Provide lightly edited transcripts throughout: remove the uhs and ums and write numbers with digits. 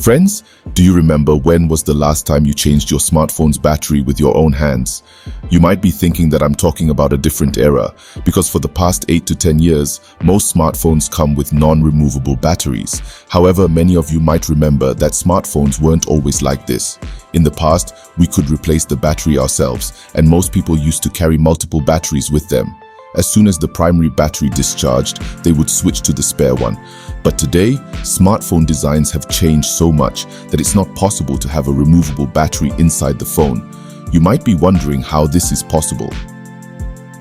Friends, do you remember when was the last time you changed your smartphone's battery with your own hands? You might be thinking that I'm talking about a different era, because for the past 8 to 10 years, most smartphones come with non-removable batteries. However, many of you might remember that smartphones weren't always like this. In the past, we could replace the battery ourselves, and most people used to carry multiple batteries with them. As soon as the primary battery discharged, they would switch to the spare one. But today, smartphone designs have changed so much that it's not possible to have a removable battery inside the phone. You might be wondering how this is possible.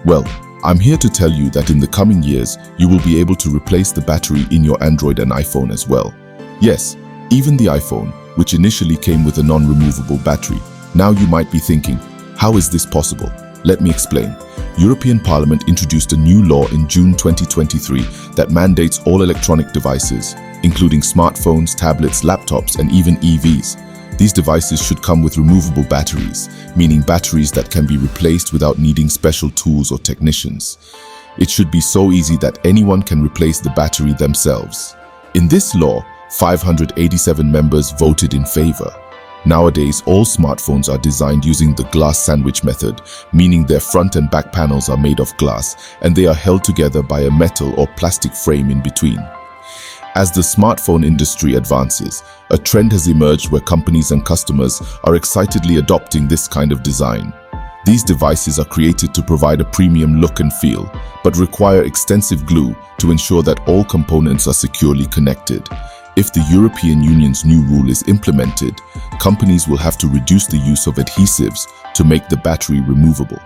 Well, I'm here to tell you that in the coming years, you will be able to replace the battery in your Android and iPhone as well. Yes, even the iPhone, which initially came with a non-removable battery. Now you might be thinking, how is this possible? Let me explain. European Parliament introduced a new law in June 2023 that mandates all electronic devices, including smartphones, tablets, laptops, and even EVs. These devices should come with removable batteries, meaning batteries that can be replaced without needing special tools or technicians. It should be so easy that anyone can replace the battery themselves. In this law, 587 members voted in favor. Nowadays, all smartphones are designed using the glass sandwich method, meaning their front and back panels are made of glass and they are held together by a metal or plastic frame in between. As the smartphone industry advances, a trend has emerged where companies and customers are excitedly adopting this kind of design. These devices are created to provide a premium look and feel, but require extensive glue to ensure that all components are securely connected. If the European Union's new rule is implemented, companies will have to reduce the use of adhesives to make the battery removable.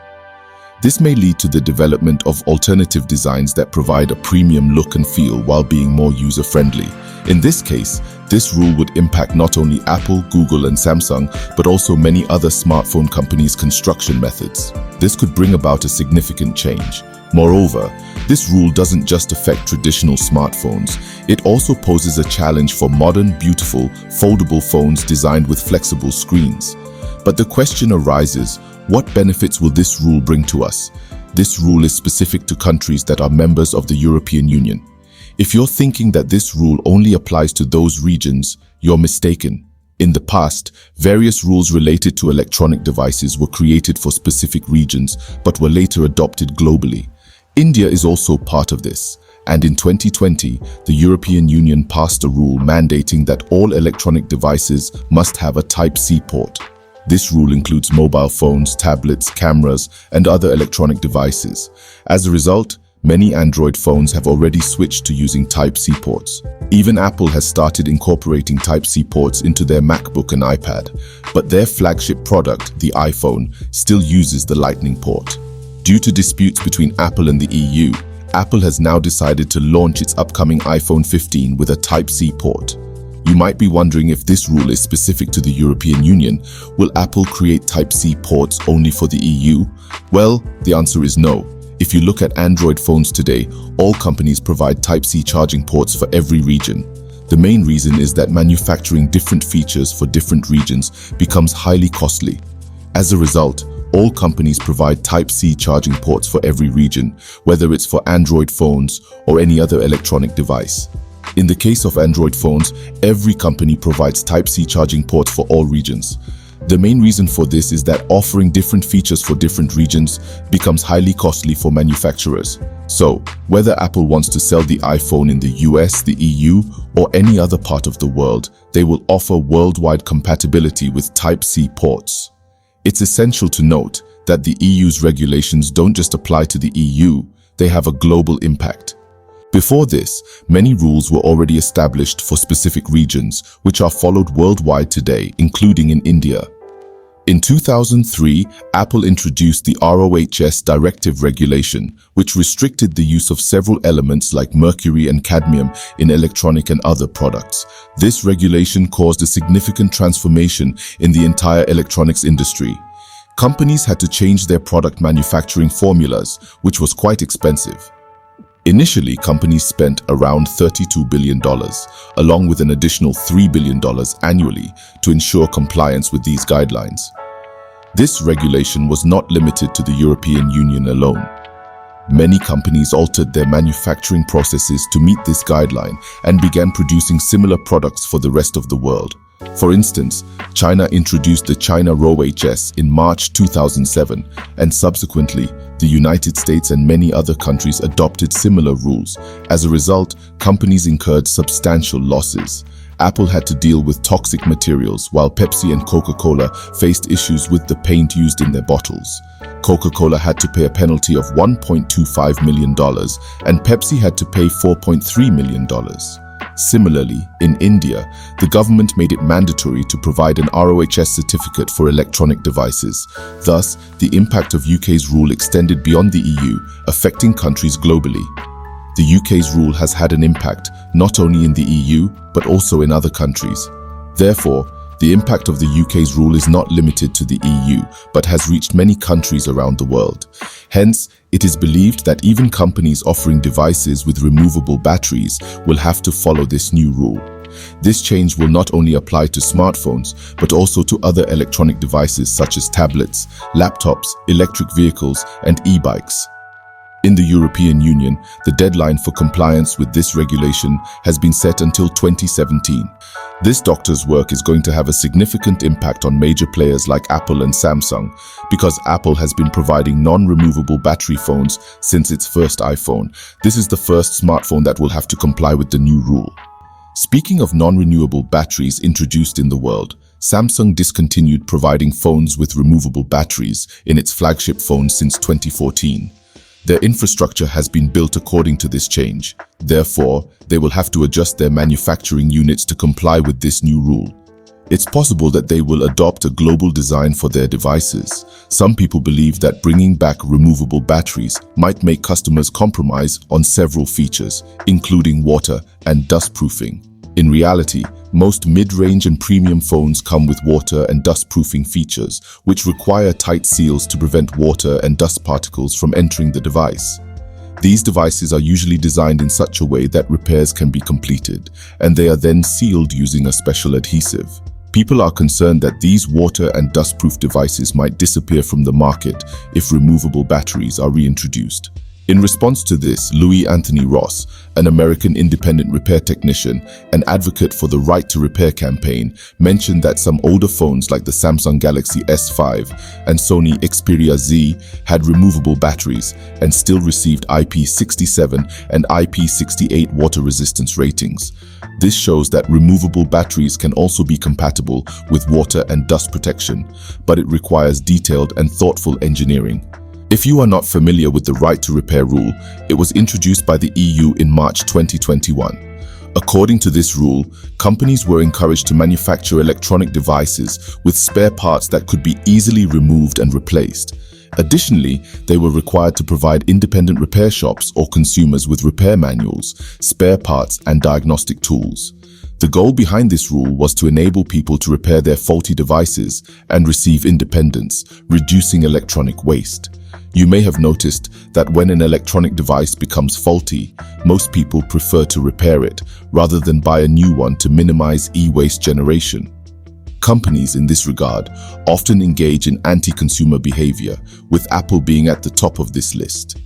This may lead to the development of alternative designs that provide a premium look and feel while being more user-friendly. In this case, this rule would impact not only Apple, Google, and Samsung, but also many other smartphone companies' construction methods. This could bring about a significant change. Moreover, this rule doesn't just affect traditional smartphones, it also poses a challenge for modern, beautiful, foldable phones designed with flexible screens. But the question arises, what benefits will this rule bring to us? This rule is specific to countries that are members of the European Union. If you're thinking that this rule only applies to those regions, you're mistaken. In the past, various rules related to electronic devices were created for specific regions, but were later adopted globally. India is also part of this, and in 2020, the European Union passed a rule mandating that all electronic devices must have a Type-C port. This rule includes mobile phones, tablets, cameras, and other electronic devices. As a result, many Android phones have already switched to using Type-C ports. Even Apple has started incorporating Type-C ports into their MacBook and iPad, but their flagship product, the iPhone, still uses the Lightning port. Due to disputes between Apple and the EU, Apple has now decided to launch its upcoming iPhone 15 with a Type-C port. You might be wondering if this rule is specific to the European Union. Will Apple create Type-C ports only for the EU? Well, the answer is no. If you look at Android phones today, all companies provide Type-C charging ports for every region. The main reason is that manufacturing different features for different regions becomes highly costly. As a result, all companies provide Type-C charging ports for every region, whether it's for Android phones or any other electronic device. In the case of Android phones, every company provides Type-C charging ports for all regions. The main reason for this is that offering different features for different regions becomes highly costly for manufacturers. So, whether Apple wants to sell the iPhone in the US, the EU, or any other part of the world, they will offer worldwide compatibility with Type-C ports. It's essential to note that the EU's regulations don't just apply to the EU, they have a global impact. Before this, many rules were already established for specific regions, which are followed worldwide today, including in India. In 2003, Apple introduced the RoHS Directive regulation, which restricted the use of several elements like mercury and cadmium in electronic and other products. This regulation caused a significant transformation in the entire electronics industry. Companies had to change their product manufacturing formulas, which was quite expensive. Initially, companies spent around $32 billion, along with an additional $3 billion annually, to ensure compliance with these guidelines. This regulation was not limited to the European Union alone. Many companies altered their manufacturing processes to meet this guideline and began producing similar products for the rest of the world. For instance, China introduced the China RoHS in March 2007, and subsequently, the United States and many other countries adopted similar rules. As a result, companies incurred substantial losses. Apple had to deal with toxic materials, while Pepsi and Coca-Cola faced issues with the paint used in their bottles. Coca-Cola had to pay a penalty of $1.25 million, and Pepsi had to pay $4.3 million. Similarly, in India, the government made it mandatory to provide an RoHS certificate for electronic devices. Thus, the impact of UK's rule extended beyond the EU, affecting countries globally. The UK's rule has had an impact not only in the EU, but also in other countries. Therefore, the impact of the UK's rule is not limited to the EU, but has reached many countries around the world. Hence, it is believed that even companies offering devices with removable batteries will have to follow this new rule. This change will not only apply to smartphones, but also to other electronic devices such as tablets, laptops, electric vehicles, and e-bikes. In the European Union, the deadline for compliance with this regulation has been set until 2017. This doctor's work is going to have a significant impact on major players like Apple and Samsung, because Apple has been providing non-removable battery phones since its first iPhone. This is the first smartphone that will have to comply with the new rule. Speaking of non-renewable batteries introduced in the world, Samsung discontinued providing phones with removable batteries in its flagship phone since 2014. Their infrastructure has been built according to this change. Therefore, they will have to adjust their manufacturing units to comply with this new rule. It's possible that they will adopt a global design for their devices. Some people believe that bringing back removable batteries might make customers compromise on several features, including water and dust proofing. In reality, most mid-range and premium phones come with water and dust proofing features, which require tight seals to prevent water and dust particles from entering the device. These devices are usually designed in such a way that repairs can be completed, and they are then sealed using a special adhesive. People are concerned that these water and dust-proof devices might disappear from the market if removable batteries are reintroduced. In response to this, Louis Anthony Ross, an American independent repair technician and advocate for the Right to Repair campaign, mentioned that some older phones like the Samsung Galaxy S5 and Sony Xperia Z had removable batteries and still received IP67 and IP68 water resistance ratings. This shows that removable batteries can also be compatible with water and dust protection, but it requires detailed and thoughtful engineering. If you are not familiar with the Right to Repair rule, it was introduced by the EU in March 2021. According to this rule, companies were encouraged to manufacture electronic devices with spare parts that could be easily removed and replaced. Additionally, they were required to provide independent repair shops or consumers with repair manuals, spare parts, and diagnostic tools. The goal behind this rule was to enable people to repair their faulty devices and receive independence, reducing electronic waste. You may have noticed that when an electronic device becomes faulty, most people prefer to repair it rather than buy a new one to minimize e-waste generation. Companies in this regard often engage in anti-consumer behavior, with Apple being at the top of this list.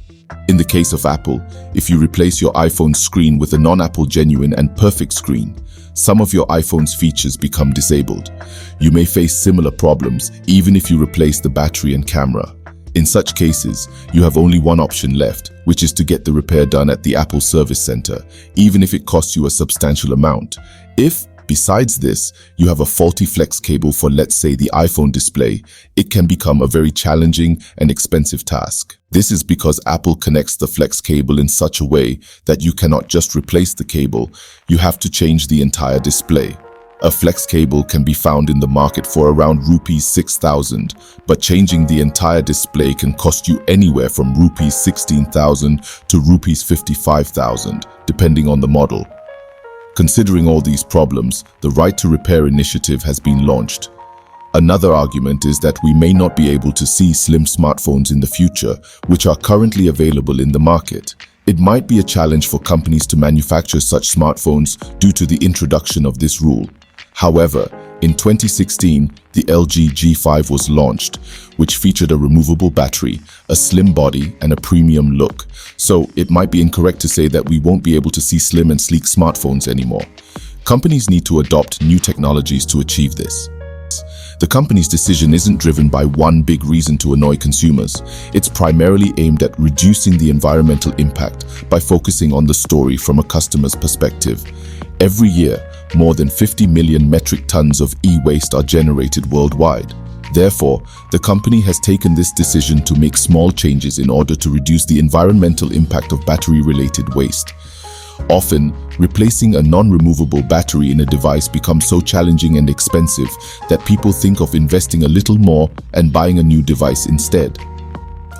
In the case of Apple, if you replace your iPhone screen with a non-Apple genuine and perfect screen, some of your iPhone's features become disabled. You may face similar problems even if you replace the battery and camera. In such cases, you have only one option left, which is to get the repair done at the Apple Service Center, even if it costs you a substantial amount. If, besides this, you have a faulty flex cable for, let's say, the iPhone display, it can become a very challenging and expensive task. This is because Apple connects the flex cable in such a way that you cannot just replace the cable, you have to change the entire display. A flex cable can be found in the market for around rupees 6,000, but changing the entire display can cost you anywhere from rupees 16,000 to rupees 55,000, depending on the model. Considering all these problems, the Right to Repair initiative has been launched. Another argument is that we may not be able to see slim smartphones in the future, which are currently available in the market. It might be a challenge for companies to manufacture such smartphones due to the introduction of this rule. However, In 2016, the LG G5 was launched, which featured a removable battery, a slim body, and a premium look. So it might be incorrect to say that we won't be able to see slim and sleek smartphones anymore. Companies need to adopt new technologies to achieve this. The company's decision isn't driven by one big reason to annoy consumers. It's primarily aimed at reducing the environmental impact by focusing on the story from a customer's perspective. Every year, more than 50 million metric tons of e-waste are generated worldwide. Therefore, the company has taken this decision to make small changes in order to reduce the environmental impact of battery-related waste. Often, replacing a non-removable battery in a device becomes so challenging and expensive that people think of investing a little more and buying a new device instead.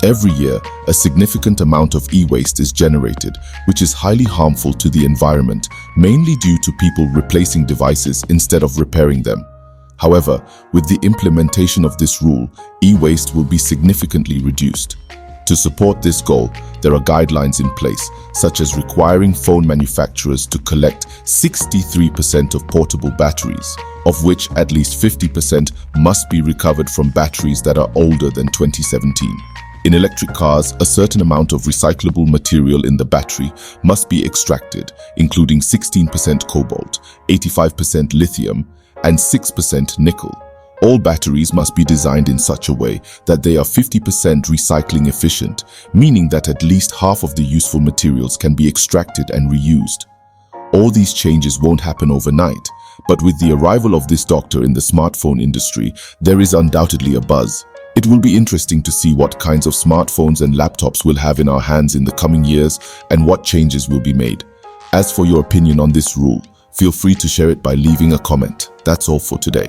Every year, a significant amount of e-waste is generated, which is highly harmful to the environment, mainly due to people replacing devices instead of repairing them. However, with the implementation of this rule, e-waste will be significantly reduced. To support this goal, there are guidelines in place, such as requiring phone manufacturers to collect 63% of portable batteries, of which at least 50% must be recovered from batteries that are older than 2017. In electric cars, a certain amount of recyclable material in the battery must be extracted, including 16% cobalt, 85% lithium, and 6% nickel. All batteries must be designed in such a way that they are 50% recycling efficient, meaning that at least half of the useful materials can be extracted and reused. All these changes won't happen overnight, but with the arrival of this doctor in the smartphone industry, there is undoubtedly a buzz. It will be interesting to see what kinds of smartphones and laptops we'll have in our hands in the coming years and what changes will be made. As for your opinion on this rule, feel free to share it by leaving a comment. That's all for today.